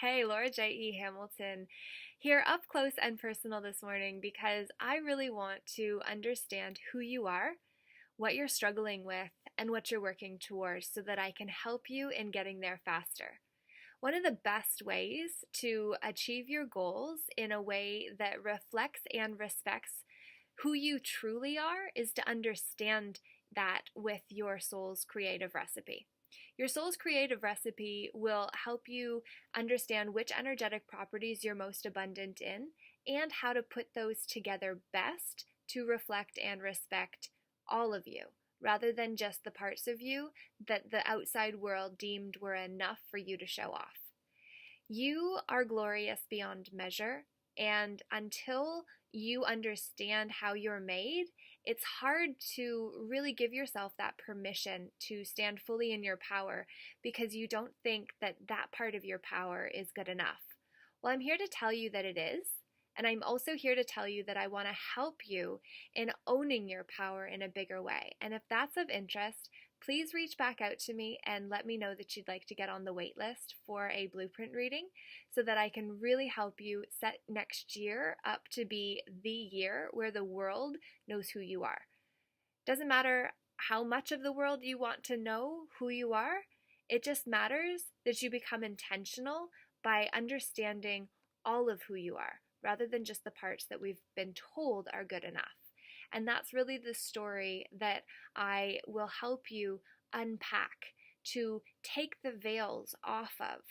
Hey, Laura J.E. Hamilton here up close and personal this morning because I really want to understand who you are, what you're struggling with, and what you're working towards so that I can help you in getting there faster. One of the best ways to achieve your goals in a way that reflects and respects who you truly are is to understand that with your soul's creative recipe. Your soul's creative recipe will help you understand which energetic properties you're most abundant in and how to put those together best to reflect and respect all of you, rather than just the parts of you that the outside world deemed were enough for you to show off. You are glorious beyond measure, and until you understand how you're made, it's hard to really give yourself that permission to stand fully in your power because you don't think that that part of your power is good enough. Well, I'm here to tell you that it is. And I'm also here to tell you that I want to help you in owning your power in a bigger way. And if that's of interest, please reach back out to me and let me know that you'd like to get on the wait list for a blueprint reading so that I can really help you set next year up to be the year where the world knows who you are. Doesn't matter how much of the world you want to know who you are, it just matters that you become intentional by understanding all of who you are, rather than just the parts that we've been told are good enough. And that's really the story that I will help you unpack, to take the veils off of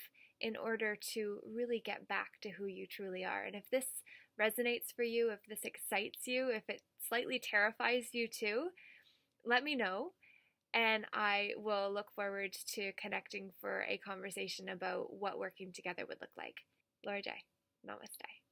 in order to really get back to who you truly are. And if this resonates for you, if this excites you, if it slightly terrifies you too, let me know. And I will look forward to connecting for a conversation about what working together would look like. Laura J. Namaste.